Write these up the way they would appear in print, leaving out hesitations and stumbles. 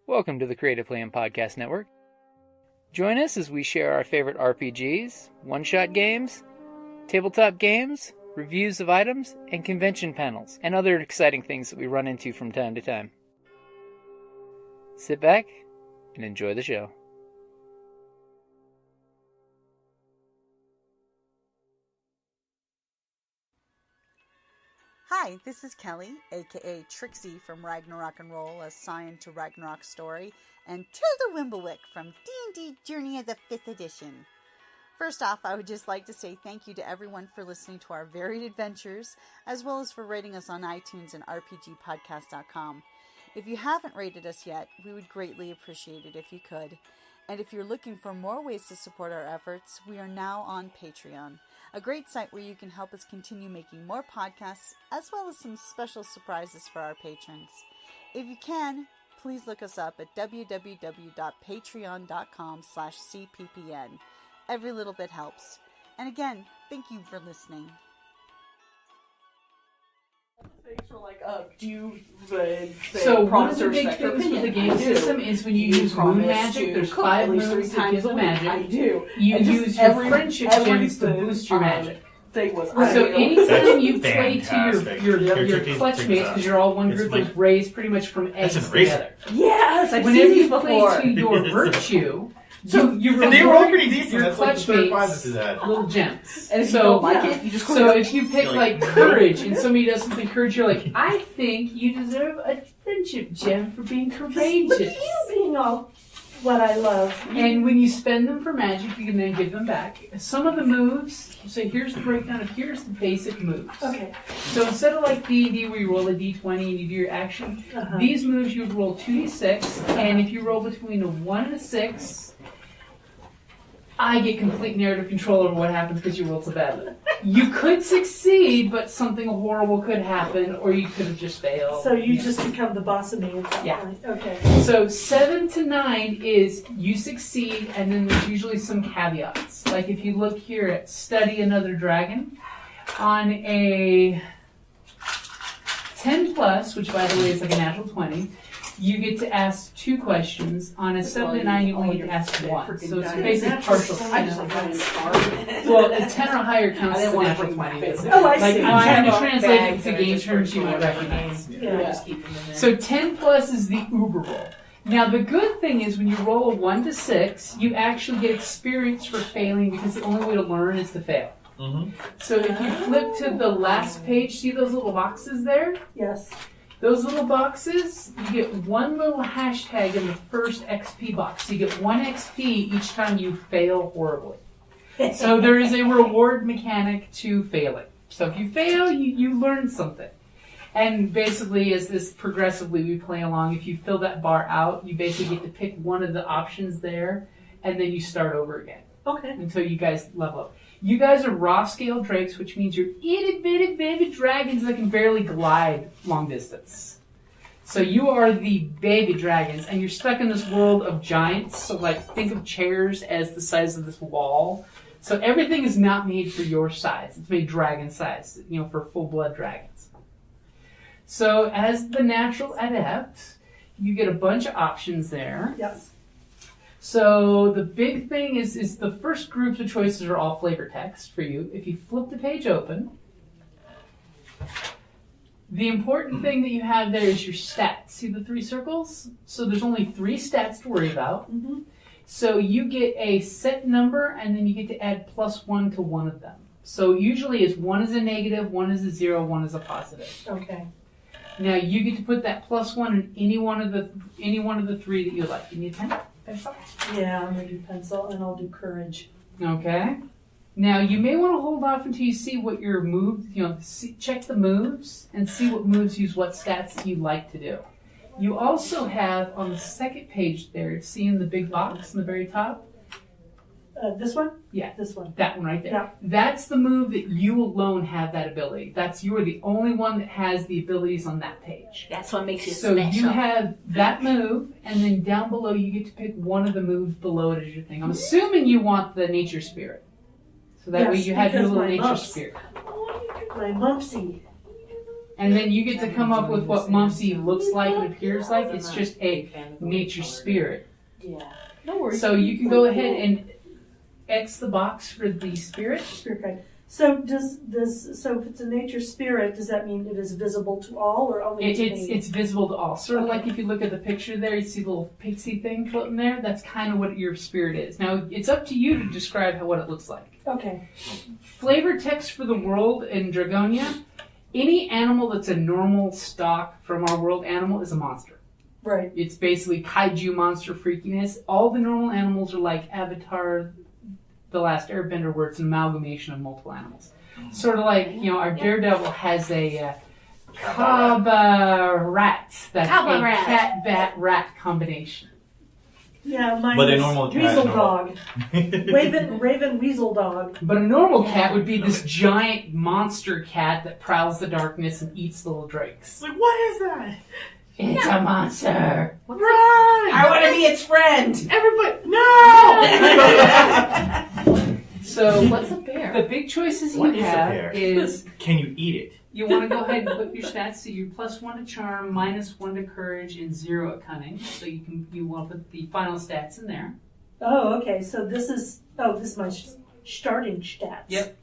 Welcome to the Creative Playing Podcast Network. Join us as we share our favorite RPGs, one-shot games, tabletop games, reviews of items, and convention panels, and other exciting things that we run into from time to time. Sit back and enjoy the show. Hi, this is Kelly, aka Trixie from Ragnarok and Roll, a Scion to Ragnarok story, and Tilda Wimblewick from D&D Journey of the 5th Edition. First off, I would just like to say thank you to everyone for listening to our varied adventures, as well as for rating us on iTunes and rpgpodcast.com. If you haven't rated us yet, we would greatly appreciate it if you could. And if you're looking for more ways to support our efforts, we are now on Patreon, a great site where you can help us continue making more podcasts, as well as some special surprises for our patrons. If you can, please look us up at www.patreon.com/cppn. Every little bit helps. And again, thank you for listening. So one of the big things with the game system is when you use moon magic, there's 5 moons that give the magic. I do. You use your friendship gems to boost your magic. So anytime you play to your clutchmates, because you're all one group, is raised pretty much from eggs together. Yes, I've Whenever seen these you before. play to your virtue, you they were all pretty reward decent. your That's like the third prize this clutchmates has had. little gems. And if So, you don't like it, you just So if you pick like courage and somebody does something courage, you're like, I think you deserve a friendship gem for being courageous. Look at you being all what I love. And when you spend them for magic, you can then give them back. Some of the moves, so here's the breakdown of here's the basic moves. Okay. So instead of like D&D where you roll a D20 and you do your action, these moves you would roll 2d6, and if you roll between a 1 and a 6, I get complete narrative control over what happens because you rolled so badly. You could succeed, but something horrible could happen, or you could have just failed. So you just become the boss of me at that Yeah. point. Okay. So 7 to 9 is you succeed, and then there's usually some caveats. Like if you look here at Study Another Dragon, on a 10 plus, which by the way is like a natural 20, you get to ask 2 questions. On a 7 to 9, you only get to ask 1. So it's basically partial. I just like having started. Well, a 10 or higher counts as a natural 20. Basically. Oh, I Like see. I'm trying to Okay. translate it to game terms you might recognize. Yeah. So 10 plus is the uber roll. Now the good thing is when you roll a 1 to 6, you actually get experience for failing because the only way to learn is to fail. Mm-hmm. So if you flip to the last page, see those little boxes there? Yes. Those little boxes, you get 1 little hashtag in the first XP box. So you get 1 XP each time you fail horribly. So there is a reward mechanic to failing. So if you fail, you learn something. And basically, as this progressively we play along, if you fill that bar out, you basically get to pick one of the options there, and then you start over again. Okay. Until you guys level up. You guys are raw scale drakes, which means you're itty bitty baby dragons that can barely glide long distance. So you are the baby dragons, and you're stuck in this world of giants. So like think of chairs as the size of this wall. So everything is not made for your size. It's made dragon size, for full blood dragons. So as the natural adept, you get a bunch of options there. Yes. So the big thing is the first groups of choices are all flavor text for you. If you flip the page open, the important thing that you have there is your stats. See the 3 circles? So there's only 3 stats to worry about. Mm-hmm. So you get a set number, and then you get to add +1 to one of them. So usually it's 1 is a negative, 1 is a 0, 1 is a positive. Okay. Now you get to put that +1 in any one of the 3 that you like. You need a pen? Pencil? Yeah, I'm going to do pencil, and I'll do courage. Okay. Now, you may want to hold off until you see what your moves, check the moves and see what moves use what stats that you like to do. You also have on the second page there, see in the big box in the very top? This one? Yeah. This one. That one right there. Yeah. That's the move that you alone have that ability. You are the only one that has the abilities on that page. That's what makes you So special. you have that move, and then down below you get to pick one of the moves below it as your thing. I'm assuming you want the nature spirit. So that way Yes, you have your because little my nature mumps. spirit. My mumpsy. And then you get to come up with what Mumsy looks like and appears like. It's just a nature spirit. Yeah. No worries. So you can go ahead and X the box for the spirit. Spirit guide. So so if it's a nature spirit, does that mean it is visible to all or only to me? It's visible to all. Sort of like if you look at the picture there, you see the little pixie thing floating there. That's kind of what your spirit is. Now, it's up to you to describe what it looks like. Okay. Flavor text for the world in Dragonia. Any animal that's a normal stock from our world animal is a monster. Right. It's basically kaiju monster freakiness. All the normal animals are like Avatar, The Last Airbender, where it's an amalgamation of multiple animals. Sort of like, our Daredevil has a Kaba rat. That's a cat-bat-rat combination. Yeah, mine But a is normal cat, weasel normal. dog. Raven weasel dog. But a normal cat would be this giant monster cat that prowls the darkness and eats little drakes. Like, what is that? It's a monster. Right! I want to be its friend. Everybody, no! So what's a bear? The big choices What you is a have bear? is Can you eat it? you want to go ahead and put your stats. So you're +1 to charm, -1 to courage, and 0 at cunning. So you want to put the final stats in there. Oh, okay. So this is my starting stats. Yep.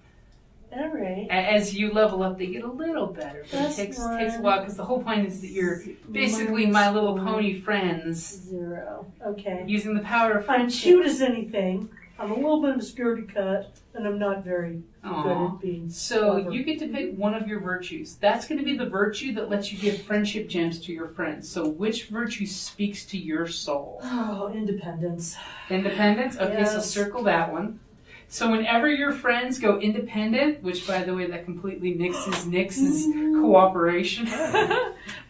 All right. As you level up, they get a little better, but Plus it takes one. a while because the whole point is that you're basically My Little Pony friends 0. Okay. using the power of I'm friendship. cute as anything. I'm a little bit of a scaredy cut, and I'm not very good Aw. at being So clever. you get to pick one of your virtues. That's going to be the virtue that lets you give friendship gems to your friends. So which virtue speaks to your soul? Oh, independence. Independence? Okay, so Yes. circle that one. So whenever your friends go independent, which by the way, that completely nixes cooperation.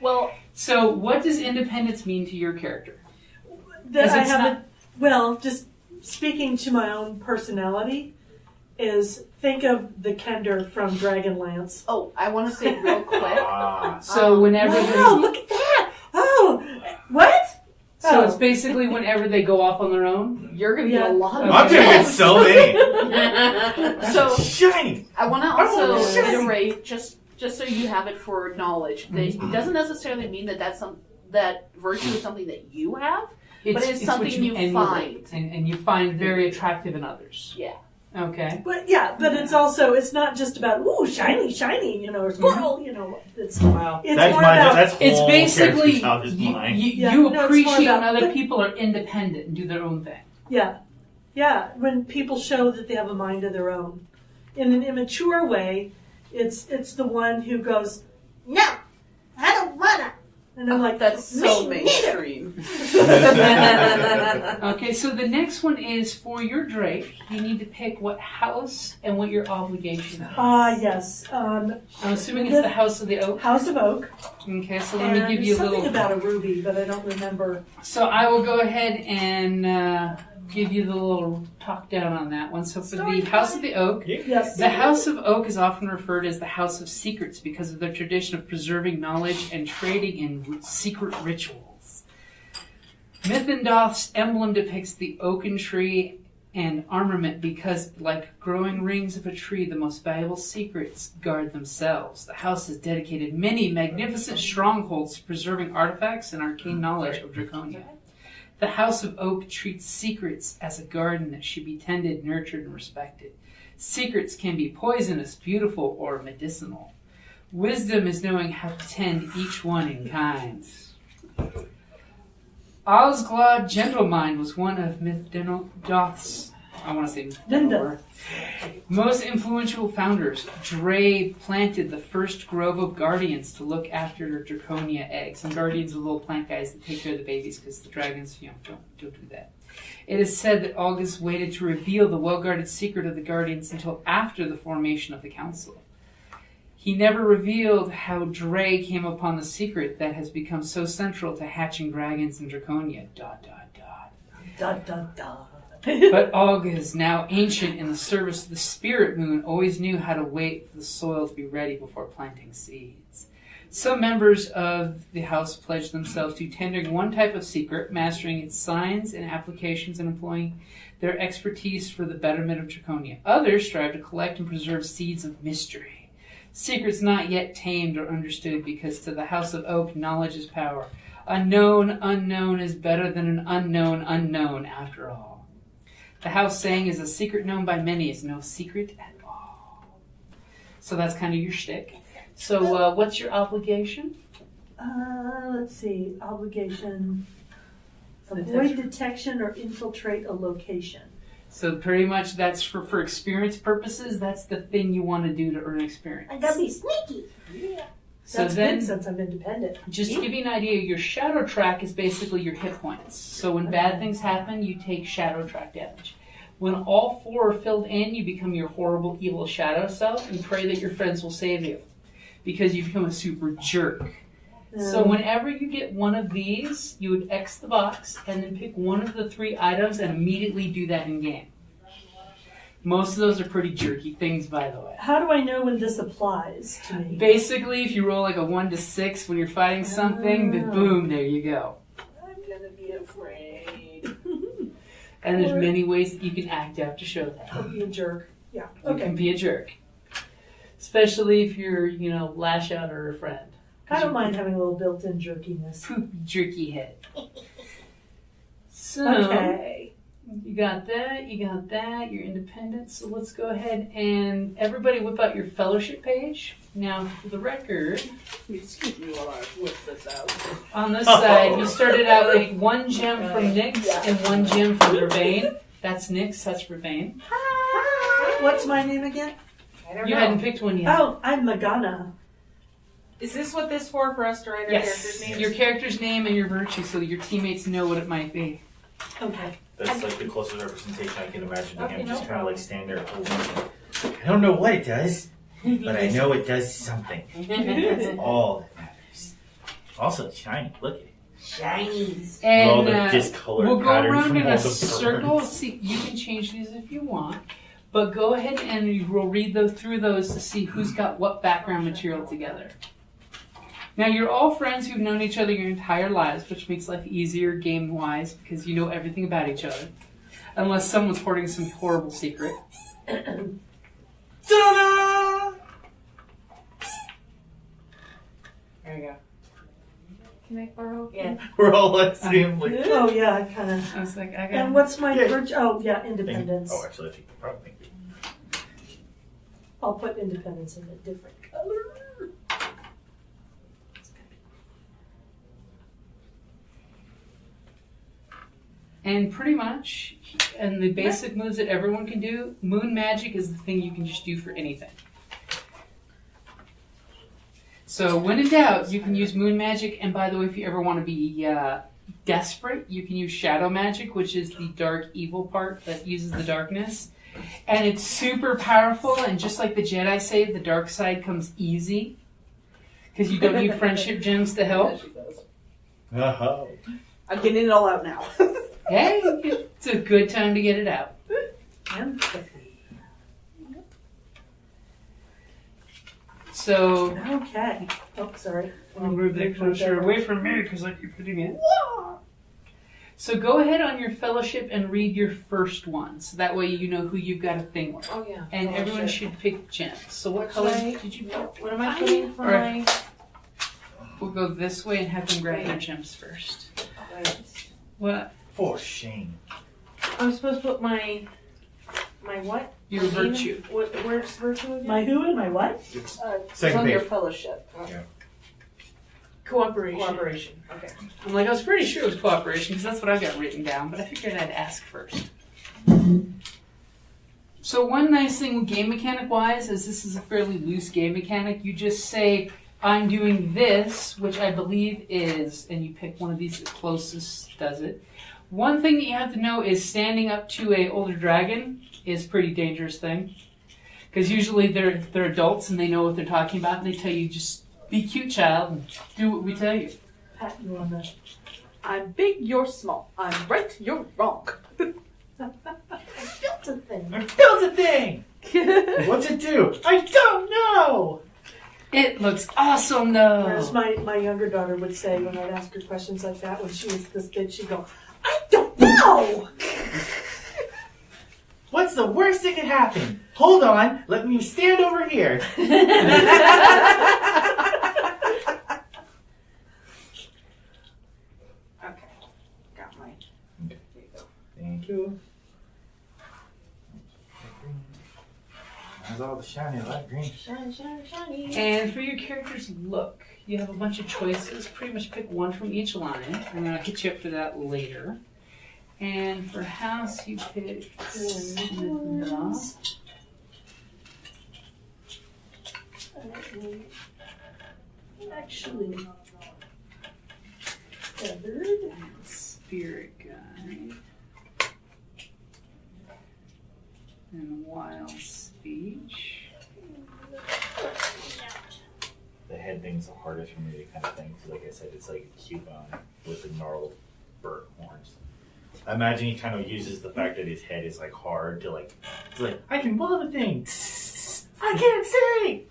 Well, So what does independence mean to your character? That 'Cause I it's haven't. Well, just speaking to my own personality, is think of the Kender from Dragonlance. I want to say real quick. So whenever Wow, look at that! Oh, what? So it's basically whenever they go off on their own. You're going to get a lot of I'm gonna get so many. So Shiny! I want to Oh, also shit. reiterate, just so you have it for knowledge, that it doesn't necessarily mean that that virtue is something that you have, but it's something what you emulate find. and you find very attractive in others. Yeah. Okay. But it's not just about shiny, or squirrel. It's Wow. it's That's more my. about That's It's whole basically character's of his mind. you Yeah, no, it's more appreciate about- when other people are independent and do their own thing. yeah. When people show that they have a mind of their own, in an immature way, it's the one who goes, no, I don't wanna, and I'm like, That's so me neither. mainstream. Okay, so the next one is for your Drake. You need to pick what house and what your obligation is. Yes. I'm assuming it's the House of the Oak. House of Oak. Okay, so let And me give you a something little. about a ruby, but I don't remember. So I will go ahead and give you the little talk down on that one. So for the House of the Oak, Yes. the House of Oak is often referred as the House of Secrets because of their tradition of preserving knowledge and trading in secret rituals. Mythendoth's emblem depicts the oaken tree and armament because, like growing rings of a tree, the most valuable secrets guard themselves. The house has dedicated many magnificent strongholds to preserving artifacts and arcane knowledge of Dragonia. The House of Oak treats secrets as a garden that should be tended, nurtured, and respected. Secrets can be poisonous, beautiful, or medicinal. Wisdom is knowing how to tend each one in kind. Osglod Gentlemind was one of Mythendoth's, most influential founders. Dray planted the first grove of guardians to look after Draconia eggs. And guardians are little plant guys that take care of the babies because the dragons, don't do that. It is said that August waited to reveal the well-guarded secret of the guardians until after the formation of the council. He never revealed how Dray came upon the secret that has become so central to hatching dragons in Draconia. ... But August, now ancient in the service of the spirit moon, always knew how to wait for the soil to be ready before planting seeds. Some members of the house pledged themselves to tendering one type of secret, mastering its signs and applications, and employing their expertise for the betterment of Draconia. Others strive to collect and preserve seeds of mystery. Secrets not yet tamed or understood, because to the house of oak knowledge is power. A known unknown is better than an unknown unknown after all. The house saying is a secret known by many is no secret at all. So that's kind of your shtick. So what's your obligation? Let's see. Obligation. Avoid detection or infiltrate a location. So pretty much that's for experience purposes, that's the thing you want to do to earn experience. I gotta be sneaky. Yeah. So That's then, good since I'm independent. just to give you an idea, your shadow track is basically your hit points. So when bad things happen, you take shadow track damage. When all 4 are filled in, you become your horrible, evil shadow self and pray that your friends will save you, because you become a super jerk. So whenever you get one of these, you would X the box and then pick one of the 3 items and immediately do that in game. Most of those are pretty jerky things, by the way. How do I know when this applies to me? Basically, if you roll like a 1 to 6 when you're fighting something, then boom, there you go. I'm gonna be afraid. And there's many ways that you can act out to show that. I'll be a jerk. Yeah. You Okay. can be a jerk. Especially if you're, lash out or a friend. I don't mind having a little built-in jerkiness. Poop jerky head. So, Okay. you got that, you're independent. So let's go ahead and everybody whip out your fellowship page. Now, for the record, Excuse me while I whip this out. on this side, you started out with 1 gem from Nyx and 1 gem from Vervain. That's Nyx, that's Vervain. What's my name again? I don't You know. hadn't picked one yet. Oh, I'm Magana. Is this what this for us to write our character's Yes, names? your character's name and your virtue, so that your teammates know what it might be. Okay. That's like the closest representation I can imagine of Okay, him no just kind of like stand there holding it. I don't know what it does, but I know it does something. That's all that matters. Also, it's shiny. Look at it. Shinies. And With all the discolored we'll go patterns around from in all a the circle. birds. See, you can change these if you want, but go ahead and we'll read through those to see who's got what background material together. Now, you're all friends who've known each other your entire lives, which makes life easier game-wise because you know everything about each other. Unless someone's hoarding some horrible secret. Ta-da! There you go. Can I borrow? Yeah. We're all like sitting like. Oh, yeah, I kind of. I was like, I got And what's my Yeah. virtue? Oh, yeah, independence. Oh, actually, I think probably. I'll put independence in a different color. And pretty much, and the basic moves that everyone can do, moon magic is the thing you can just do for anything. So when in doubt, you can use moon magic, and by the way, if you ever want to be desperate, you can use shadow magic, which is the dark evil part that uses the darkness. And it's super powerful, and just like the Jedi say, the dark side comes easy, because you don't need friendship gems to help. Yeah, she does. Oh. I'm getting it all out now. Hey, it's a good time to get it out. Empathy. So, Okay. Oh, sorry. I'll move that closer away from me because I keep hitting it. So go ahead on your fellowship and read your first one. So that way you know who you've got a thing with. Oh yeah. And everyone should pick gems. So what color did you pick? What am I putting for Alright. my? We'll go this way and have them grab their gems first. What? For shame. I'm supposed to put my what? Your My name? virtue. Where's virtue again? My who and my what? It's It's second on your page. fellowship. Cooperation. Cooperation. Okay. I'm like, I was pretty sure it was cooperation because that's what I got written down, but I figured I'd ask first. So one nice thing game mechanic wise is this is a fairly loose game mechanic. You just say, I'm doing this, which I believe is, and you pick one of these that closest does it. One thing that you have to know is standing up to a older dragon is a pretty dangerous thing. Because usually they're adults and they know what they're talking about and they tell you just be cute, child, and do what we tell you. Pat you on the. I'm big, you're small. I'm right, you're wrong. Built a thing. Build a thing! What's it do? I don't know! It looks awesome though. Whereas my younger daughter would say when I'd ask her questions like that when she was this kid, she'd go, I don't know! What's the worst that could happen? Hold on, let me stand over here. Okay. Got my. There you go. Thank you. That's all the shiny light green. Shiny, shiny, shiny. And for your character's look, you have a bunch of choices. Pretty much pick one from each line. I'm going to hit you up for that later. And for house, you pick Actually, feathered. Spirit Guide. And Wild Speech. The head thing's the hardest for me to kind of think. So like I said, it's like a coupon with the gnarled burnt horns. I imagine he kind of uses the fact that his head is like hard to like, it's like, I can blow the thing. I can't see.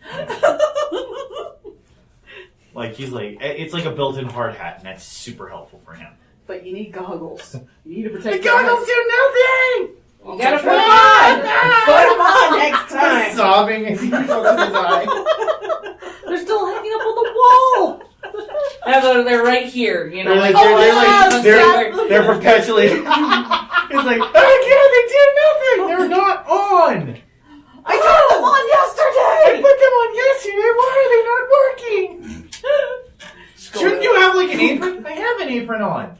Like he's like, it's like a built-in hard hat, and that's super helpful for him. But you need goggles. You need to The protect your goggles eyes. do nothing. You gotta put them on! Put them on next He's time! sobbing as he closes his eye. They're still hanging up on the wall. They're right here, you know. They're like, Oh, they're perpetually. It's like, I can't. They do nothing. They're not on. I turned them on I yesterday. put them on yesterday. Why are they not working? Shouldn't you have like an apron? I have an apron on.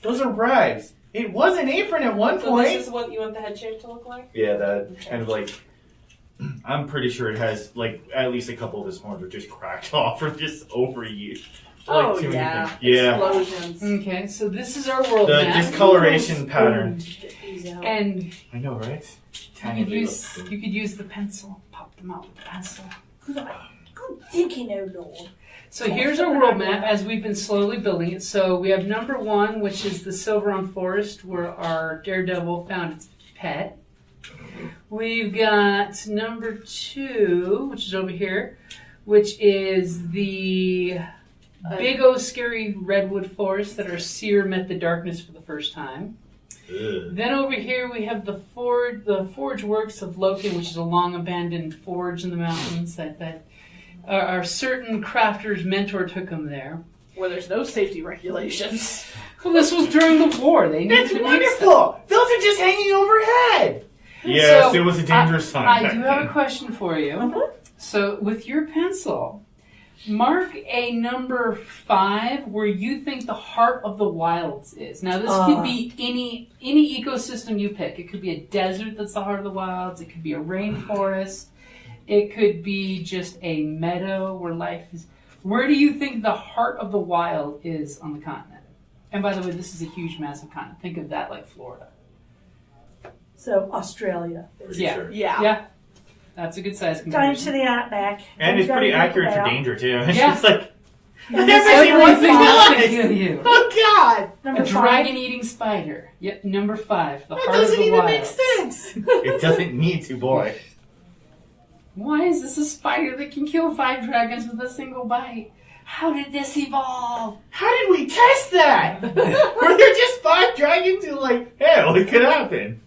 Those are bribes. It was an apron at one So point. this is what you want the head shape to look like? Yeah, that kind of like. I'm pretty sure it has like at least a couple of his horns are just cracked off or just overused. Like, Oh too many yeah. things. Yeah. Explosions. Okay, so this is our world The map. discoloration pattern. And I know, right? you could use the pencil. Pop them out with the pencil. Good thinking, oh Lord. So here's our world map as we've been slowly building it. So we have number 1, which is the Silveron Forest, where our daredevil found its pet. We've got number 2, which is over here, which is the big old scary redwood forest that our seer met the darkness for the first time. Ugh. Then over here we have the forge works of Loken, which is a long abandoned forge in the mountains that our certain crafter's mentor took him there. Where there's no safety regulations. Well, this was during the war. They needed It's to make wonderful. Those are just hanging overhead. Yes, So, it was a dangerous time. I back do have then. a question for you. So, with your pencil, mark a number 5 where you think the heart of the wilds is. Now, this could be any ecosystem you pick. It could be a desert that's the heart of the wilds. It could be a rainforest. It could be just a meadow where life is. Where do you think the heart of the wild is on the continent? And by the way, this is a huge, massive continent. Think of that like Florida. So, Australia. Pretty Yeah. sure. Yeah. That's a good size Time to comparison. the outback. And it's pretty accurate for Out. danger too. It's Yeah. just like And everything this wants to Everything kill wants to us. kill you. Oh God! Number A 5. dragon-eating spider. Yep, number 5. The That heart of doesn't the even wild. make sense. It doesn't need to, boy. Why is this a spider that can kill 5 dragons with a single bite? How did this evolve? How did we test that? Were there just 5 dragons who like, hey, what could happen?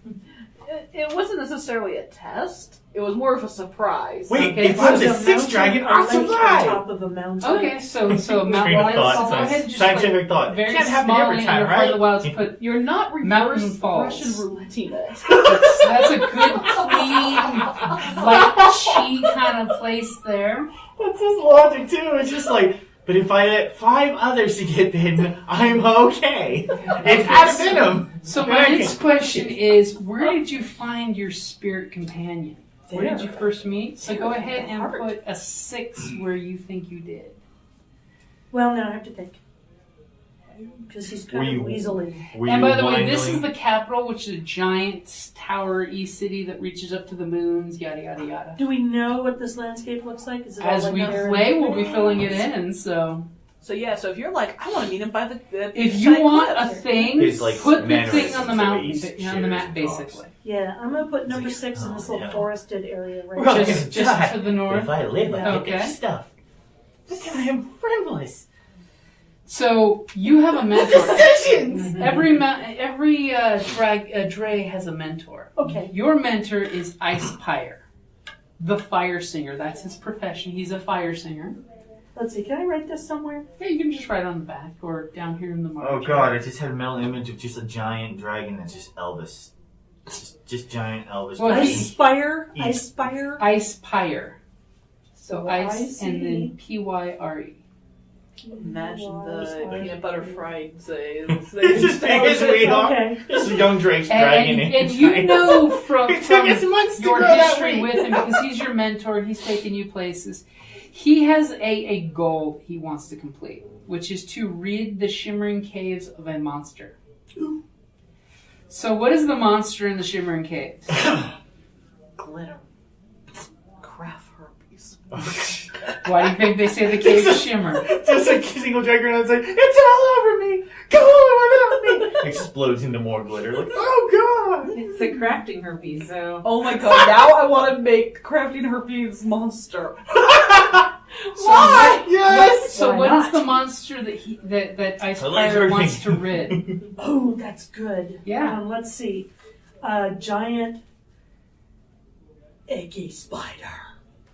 It wasn't necessarily a test. It was more of a surprise. Wait, Okay, if I'm There's the a 6th dragon, mountain, I'll a lake on survive. top of a mountain. Okay, so Mount Train of Wilds, thought, go ahead and just scientific thought. very Can't happen every smallly time, under Heart of the right? Wilds put You're not Mountain reverse Falls. Russian rouletting it. that's a good, clean, like chi kind of place there. That's his logic too. It's just like, but if I let 5 others to get bitten, I'm okay. It's out of venom. So my next question is, where did you find your spirit companion? Where did you first meet? So go ahead and put a 6 where you think you did. Well, now I have to think. Because he's Were kind you- of weaselly. And by the way, this is the capital, which is a giant tower-y city that reaches up to the moons, yada, yada, yada. Do we know what this landscape looks like? Is it all As like we there? play, we'll be filling it in, so... So if you're like, I want to meet him by the If you want a cliff. thing, It's like put the mannerisms, thing on the the mountain, way he on the map, shares and basically. Yeah, I'm going to put number It's 6 in like, this oh, little no. forested area right We're all here. gonna Just die. to the north. If I live, I get Okay. their stuff. Look, I am friendless. So you have a mentor. Decisions! Every Dray has a mentor. Okay. Your mentor is Epyllion, the fire singer. That's his profession. He's a fire singer. Let's see. Can I write this somewhere? Yeah, you can just write on the back or down here in the margin. Oh god, I just had a mental image of just a giant dragon that's just Elvis. Just giant Elvis. Well, dragon. Ispire. Epyllion. So ice and then I-C. Pyre. Imagine the peanut butter fried say. It's just big as we are. Okay. Just a young Drake's dragon. And you know from It took us months to your grow that history way. with him, because he's your mentor, he's taken you places. He has a goal he wants to complete, which is to rid the shimmering caves of a monster. So what is the monster in the shimmering caves? Glitter. Craft herpes. Why do you think they say the caves shimmer? Just a single dragon that's like, it's all over me! Come on without me! Explodes into more glitter. Like, oh god! It's the crafting herpes, so. Oh my god, now I want to make crafting herpes monster. Why? Yes! So Why what not? is the monster that I like Epyllion her wants to thing. rid? Oh, that's good. Yeah. Let's see. Giant eggy spider.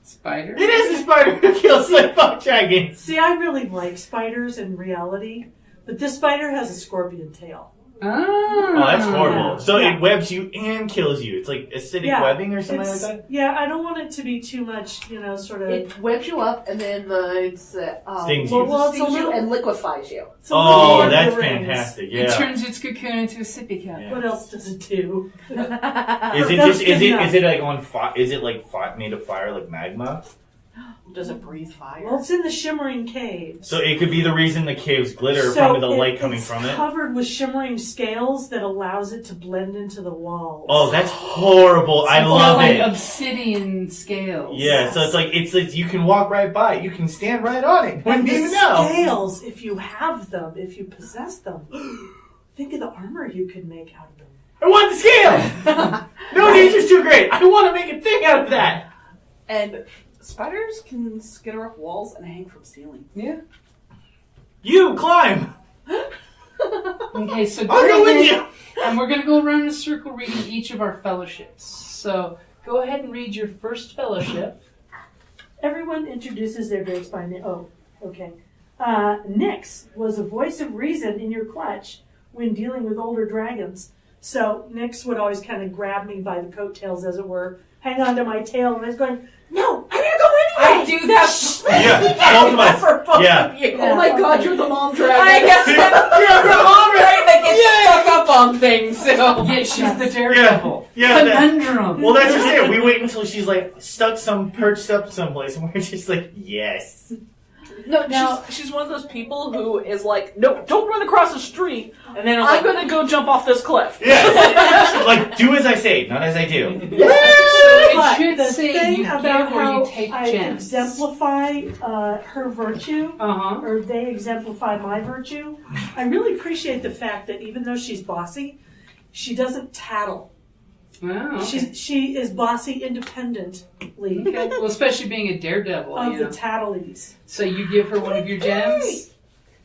Spider? It is a spider who kills like fuck dragons! See, I really like spiders in reality, but this spider has a scorpion tail. Oh, Oh, that's horrible. Yeah. So Yeah. it webs you and kills you. It's like acidic Yeah, webbing or something like It's- that? Yeah, I don't want it to be too much, sort of. It webs you up and then Stings you. Well, it's a stings you little- and liquefies you. it's a little Oh, Lord of that's the Rings. fantastic. It Yeah. turns its cocoon into a sippy cup. Yeah. What else does it do? Is it That's just good enough. is it like on fire? Is it like made of fire like magma? Does it breathe fire? Well, it's in the shimmering caves. So it could be the reason the caves glitter So from the light coming it's from it. covered with shimmering scales that allows it to blend into the walls. Oh, that's horrible! I It's love like it. obsidian scales. Yeah, so it's like you can walk right by it. You can stand right on it. And Wouldn't the even know. scales, if you have them, if you possess them, think of the armor you could make out of them. I want the scale. No, nature's too great. I want to make a thing out of that. And spiders can skitter up walls and hang from ceilings. Yeah. You climb. Okay, so I'll go with you. and we're going to go around in a circle reading each of our fellowships. So go ahead and read your first fellowship. Everyone introduces their drakes by name. Oh, okay. Nyx was a voice of reason in your clutch when dealing with older dragons. So Nyx would always kind of grab me by the coattails, as it were, hang on to my tail, and I was going, "No, I'm gonna go anyway." I do that. Yeah, both of us. For both Yeah. of you. Oh my god, you're the mom dragon. I guess you're the mom right that gets stuck up on things. So. Yeah, she's the daredevil. Yeah. That, Conundrum. well, that's just it. We wait until she's like perched up someplace, and we're just like, yes. No, Now- she's one of those people who is like, no, don't run across the street. And then I'm gonna go jump off this cliff. Yeah. Like, do as I say, not as I do. It But should the say thing you about give or how you take I gems. exemplify her virtue, Uh-huh. or they exemplify my virtue, I really appreciate the fact that even though she's bossy, she doesn't tattle. Oh, okay. She is bossy independently Okay. Well, especially being a daredevil, of you the know. tattlies. So you give her one of your gems.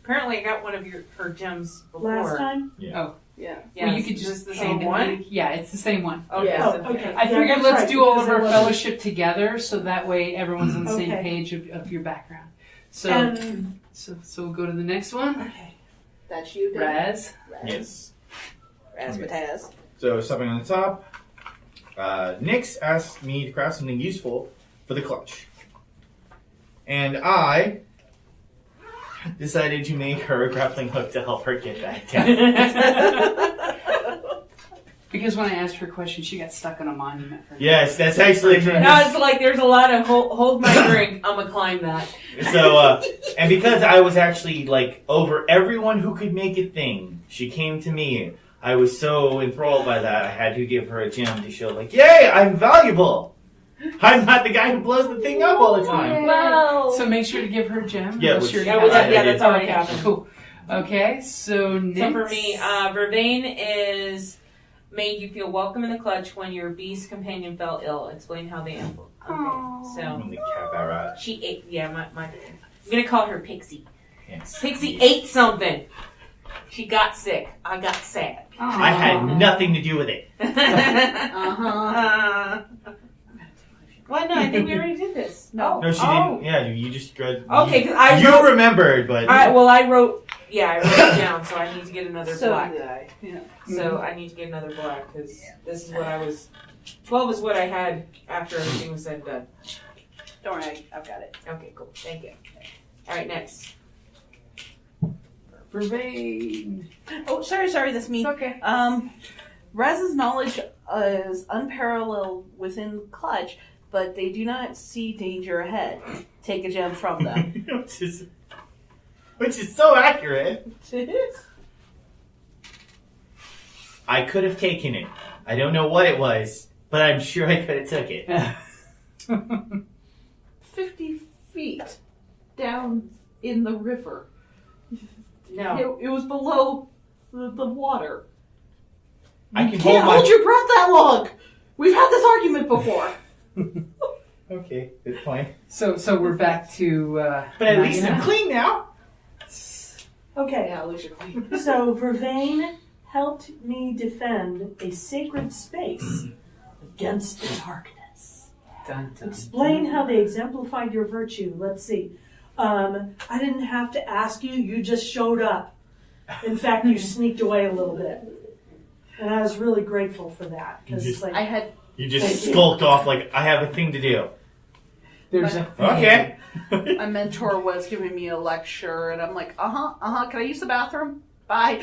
Apparently, I got one of her gems before. Last time? Yeah. Yeah, Well, you is could this just the same one. Yeah, it's the same one. Okay. Yeah. so- Oh, okay. I Yeah, figured that's let's right, do all of because our I wasn't- fellowship together, so that way everyone's on the same Okay. page of your background. So, And so we'll go to the next one. okay. That's you, dude. Raz. Yes. Razzmatazz. So, stopping on the top, Nyx asked me to craft something useful for the clutch. And I decided to make her a grappling hook to help her get back down. Because when I asked her a question, she got stuck on a monument. For Yes, that's actually No, it's like there's a lot of hold my drink. I'm gonna climb that. So, and because I was actually like over everyone who could make a thing, she came to me. I was so enthralled by that, I had to give her a gem to show, like, yay, I'm valuable. I'm not the guy who blows the thing up all the time. Wow. So make sure to give her a gem. Yeah, unless which- you already Yeah, have well, it. yeah, that's already happened. Cool. Okay, so next. So for me, Vervain is made you feel welcome in the clutch when your beast companion fell ill. Explain how they Okay, so When the cat got right. she ate. Yeah, my. I'm gonna call her Pixie. Yes. Pixie ate something. She got sick. I got sad. I had nothing to do with it. Well, no, I think we already did this. No, she didn't. Yeah, you just good. Okay, because You remembered, but. I wrote it down, so I need to get another black. did I. Yeah. So I need to get another black because this is what I was. 12 is what I had after everything was said and done. Don't worry, I've got it. Okay, cool. Thank you. All right, next. Vervain. Oh, sorry, that's me. It's okay. Raz's knowledge is unparalleled within Clutch, but they do not see danger ahead. Take a gem from them. which is so accurate. I could have taken it. I don't know what it was, but I'm sure I could have took it. 50 feet down in the river. No. It was below the water. I can Can't hold your breath that long. We've had this argument before. Okay, good point. So we're back to. But at least Magna. I'm clean now. Okay, Yeah, at least you're clean. so Vervain helped me defend a sacred space against the darkness. Dun, dun, Explain dun. how they exemplified your virtue. Let's see. I didn't have to ask you, you just showed up. In fact, you sneaked away a little bit. And I was really grateful for that. Because You it's like, I had You just skulked off like, I have a thing to do. There's a Okay. my mentor was giving me a lecture, and I'm like, can I use the bathroom? Bye.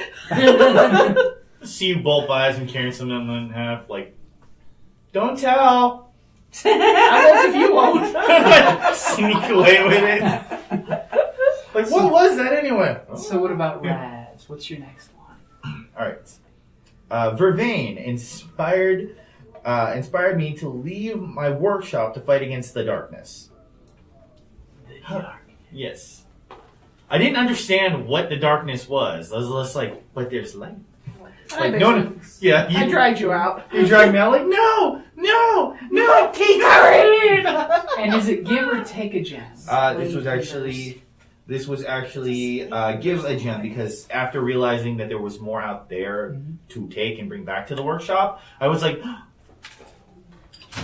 See you bolt by as I'm carrying something in half, like, don't tell. I won't if you won't. Sneak away with it. Like, what was that anyway? So what about Raz? What's your next one? Alright. Vervain inspired me to leave my workshop to fight against the darkness. Yes. I didn't understand what the darkness was. I was just like, but there's light. Like, no, yeah. I dragged you out. You dragged me out like, no, take her. And is it give or take a gem? This was actually give a gem, because after realizing that there was more out there to take and bring back to the workshop, I was like,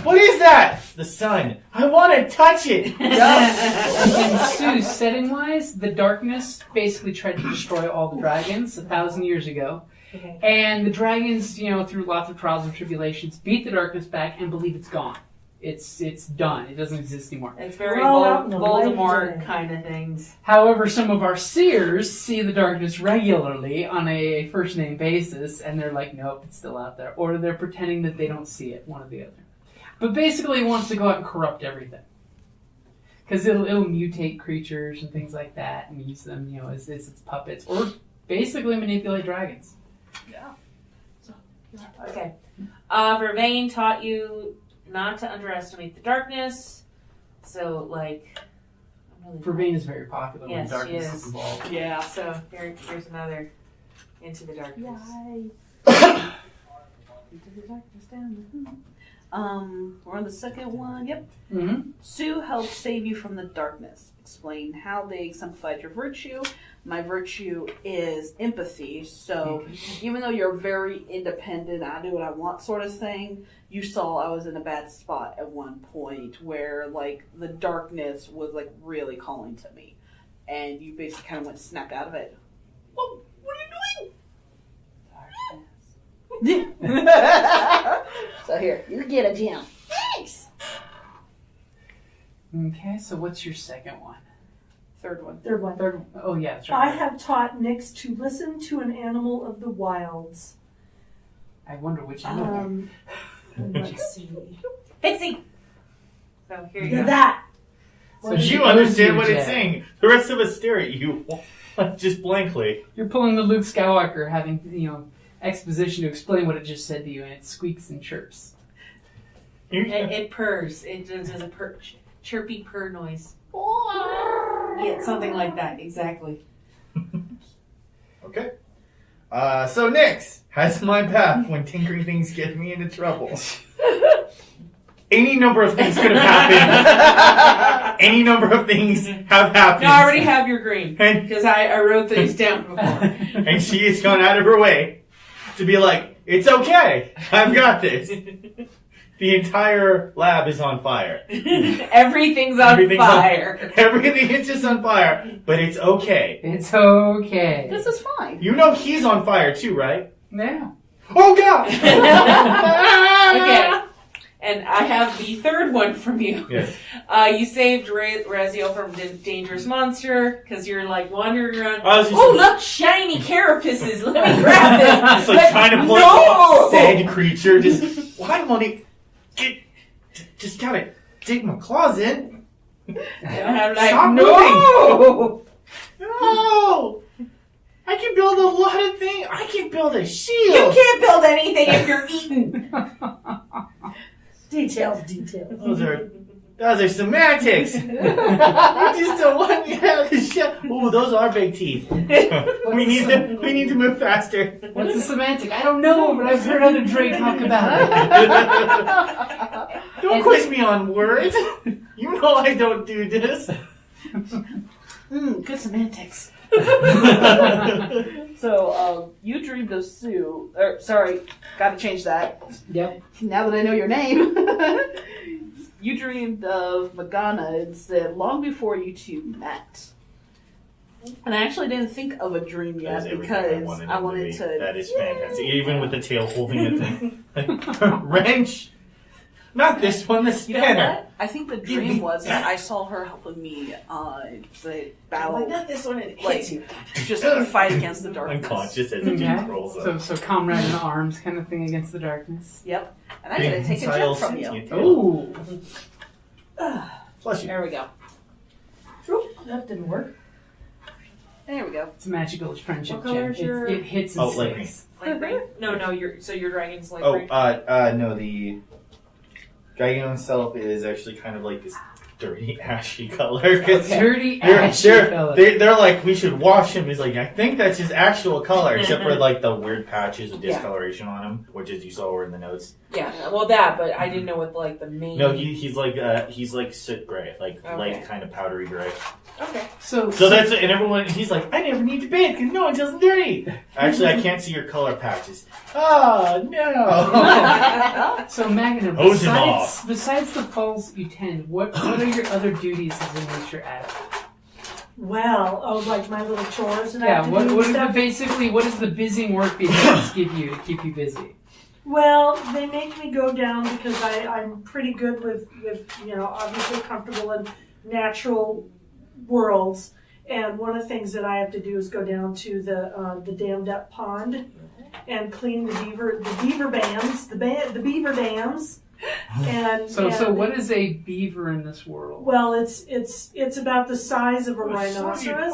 what is that? The sun. I want to touch it. And Sue, setting-wise, the darkness basically tried to destroy all the dragons 1,000 years ago. okay. And the dragons, through lots of trials and tribulations, beat the darkness back and believe it's gone. It's done. It doesn't exist anymore. It's very Well, out in the light Voldemort today. kind of things. However, some of our seers see the darkness regularly on a first-name basis, and they're like, nope, it's still out there. Or they're pretending that they don't see it, one or the other. But basically, it wants to go out and corrupt everything. Because it'll mutate creatures and things like that, and use them, as its puppets, or basically manipulate dragons. Okay. Vervain taught you not to underestimate the darkness. So, like... Vervain is very popular when Yes, she darkness is. is involved. Yeah, so here's another Into the Darkness. We're on the second one. Yep. Mm-hmm. Sue helped save you from the darkness. Explain how they exemplified your virtue. My virtue is empathy. So even though you're very independent, I do what I want sort of thing, you saw I was in a bad spot at one point where like the darkness was like really calling to me. And you basically kind of went snap out of it. Well, what are you doing? So here, you get a gem. Thanks. Okay, so what's your second one? Third one. Third one. Third. Oh yeah, that's I right. have taught Nyx to listen to an animal of the wilds. I wonder which animal. Let's see. Pixie! So here you Yeah, go. that. So You she understand owes what you, it's Jack. saying. The rest of us stare at you just blankly. You're pulling the Luke Skywalker, having exposition to explain what it just said to you, and it squeaks and chirps. It purrs. It does a chirpy purr noise. Yeah, something like that. Exactly. Okay. So Nyx has my back when tinkering things get me into trouble. any number of things could have happened. Any number of things have happened. No, I already have your green. And, Because I wrote these down before. and she has gone out of her way to be like, it's okay. I've got this. The entire lab is on fire. Everything's on fire. Everything is just on fire, but it's okay. It's okay. This is fine. You know he's on fire too, right? Yeah. Oh God! Okay. And I have the third one from you. Yes. You saved Raziel from dangerous monster because you're like wandering around. Oh, look, shiny carapaces. Let me grab them. Just like trying to play off said creature. Just why won't he just gotta dig my claws in? And I'm like, Stop no. No! I can build a lot of things. I can build a shield. You can't build anything if you're eaten. Details. Those are semantics. I just don't want you to have the shield. Ooh, those are big teeth. we need to move faster. What's the semantic? I don't know, but I've heard other Dray talk about it. Don't quiz me on words. You know I don't do this. Good semantics. So, you dreamed of Sue. Sorry, gotta change that. Yep. Now that I know your name. You dreamed of Magana and said long before you two met. And I actually didn't think of a dream That yet is everything because I wanted to. That is fantastic. Even with the tail holding the thing. Wrench. Not this one, the You know spanner. what? I think the dream was that I saw her helping me the battle. Not this one. It Like, hits you. just fight against the darkness. Unconscious as it just rolls up. So comrade in arms kind of thing against the darkness. Yep. And I gotta take a gem from you. Ooh. Plus you. There we go. That didn't work. There we go. It's a magical friendship What color gem. is your- It hits and Oh, like me. sticks. Light green? No, your dragon's light Oh, green. no, the dragon himself is actually kind of like this dirty, ashy color. 'Cause Dirty They're, ashy they're, color. they're like, we should wash him. He's like, I think that's his actual color, except for like the weird patches of Yeah. discoloration on him, which as you saw were in the notes. Yeah, well that, but I didn't know what like the main. No, he's like soot gray, like Okay. light kind of powdery gray. Okay. So That's and everyone. He's like, I never need to bathe because no one tells him dirty. Actually, I can't see your color patches. Oh no! So Magna, Hose him off. besides the falls you tend, what are your other duties as a nature adept? Well, like my little chores and I Yeah, have to what do is the stuff. what does the busying work behaviors give you to keep you busy? Well, they make me go down because I'm pretty good with obviously comfortable in natural worlds. And one of the things that I have to do is go down to the dammed up pond and clean the beaver dams, the beaver dams. And So what is a beaver in this world? Well, it's about the size of a rhinoceros.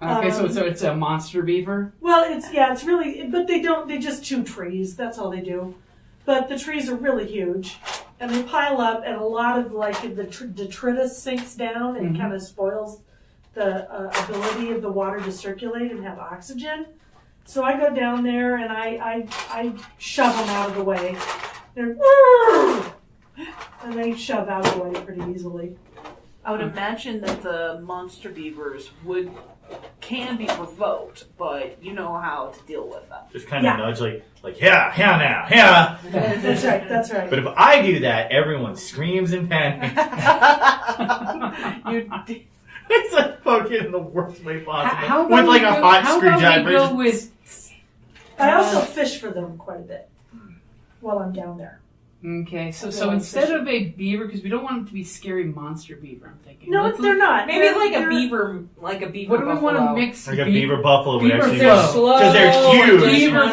Okay, so it's a monster beaver. Well, it's really, but they just chew trees. That's all they do. But the trees are really huge, and they pile up, and a lot of like the detritus sinks down and kind of spoils the ability of the water to circulate and have oxygen. So I go down there and I shove them out of the way. They're and they shove out of the way pretty easily. I would imagine that the monster beavers can be provoked, but you know how to deal with them. Just kind of nudge, like yeah now, yeah. That's right. But if I do that, everyone screams and panics. It's like poking in the worst way possible with like a hot screwdriver. I also fish for them quite a bit while I'm down there. Okay, so instead of a beaver, because we don't want it to be scary monster beaver, I'm thinking. No, they're not. Maybe They're- a beaver, like a beaver. What do we want to buffalo. mix? Like a beaver buffalo would Beaver actually flow. They're slow. because they're huge. Beaver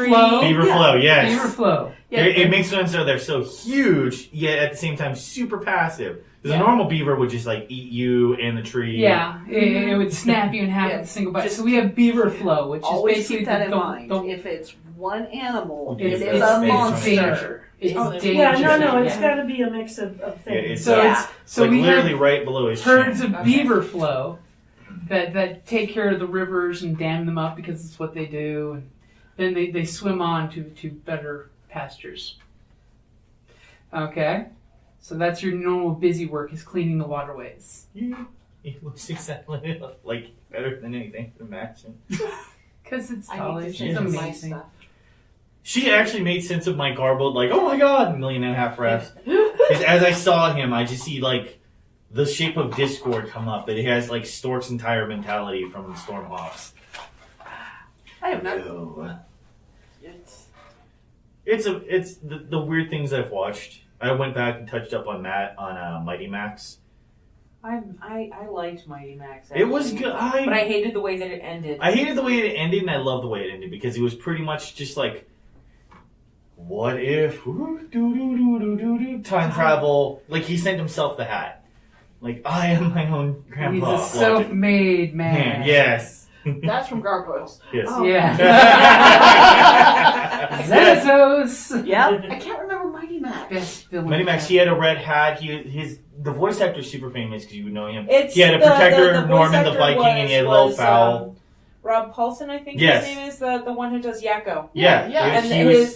flow. Beaver flow, yes. Beaver flow. Yeah. It makes sense so they're so huge, yet at the same time super passive. Because a normal beaver would just like eat you and the tree. Yeah, it would snap you in half with a single bite. So we have beaver flow, which is Always basically keep that in don't- mind. don't- If it's one animal, It's- it is it's- a it's monster. danger. It's danger. Yeah, no, it's Yeah. got to be a mix of things. It's, So Yeah. so like we literally have right below his herds chin. of beaver flow that take care of the rivers and dam them up because it's what they do, and then they swim on to better pastures. Okay. So that's your normal busy work, is cleaning the waterways. Yeah. It looks exactly like better than anything I can imagine. Because it's I Tali. need to She's change my amazing. stuff. She actually made sense of my garbled, like, oh my god, 1.5 million refs. As I saw him, I just see, like, the shape of Discord come up, that he has, like, Stork's entire mentality from Stormhawks. I have not. Ew. It's the weird things I've watched. I went back and touched up on that on Mighty Max. I liked Mighty Max. It was actually. good. But I hated the way that it ended. I hated the way it ended, and I love the way it ended, because it was pretty much just like, what if time travel? Like, he sent himself the hat. Like, I am my own grandpa. He's a self-made man. Yes. That's from Gargoyles. Yes. Oh. Yeah. Xanatos! Yep. I can't remember Mighty Max. Best villain. Mighty Max, he had a red hat. The voice actor's super famous because you would know him. It's he had a the protector, voice Norman the actor Viking, and he had a little foul. Rob Paulson, I think Yes. his name is, the one who does Yakko. Yeah. And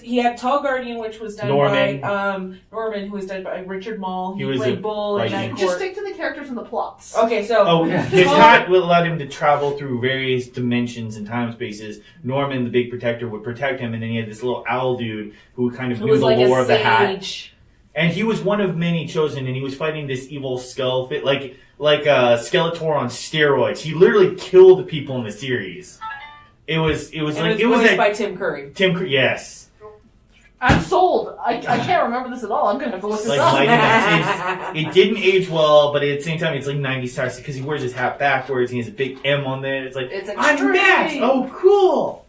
he had Tall Guardian, which was done Norman. by Norman, who was done by Richard Mall. He was played a Bull and Viking. Night Just Court. stick to the characters and the plots. Okay, so Oh, his hat allowed him to travel through various dimensions and time spaces. Norman, the big protector, would protect him, and then he had this little owl dude who kind of who knew was the like lore a of the hat. sage. And he was one of many chosen, and he was fighting this evil skull, like Skeletor on steroids. He literally killed people in the series. It was voiced by Tim Curry. Yes. I'm sold. I can't remember this at all. I'm going to have to look this Like up. Mighty Max. It didn't age well, but at the same time, it's like 90s style because he wears his hat backwards and he has a big M on there. It's like, It's I'm extreme. Max! Oh, cool!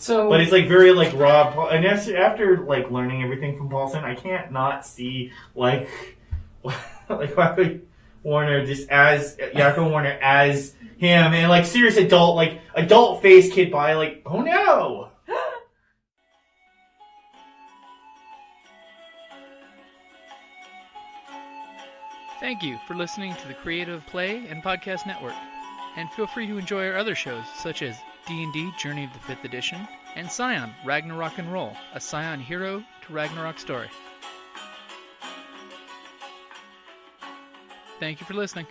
So, But it's like very like Rob, and after like learning everything from Paulson, I can't not see like Yakko Warner just as Yakko Warner as him, and like serious adult face kid by like, oh no. Thank you for listening to the Creative Play and Podcast Network. And feel free to enjoy our other shows, such as D&D Journey of the 5th Edition and Scion Ragnarok and Roll, a Scion hero to Ragnarok story. Thank you for listening.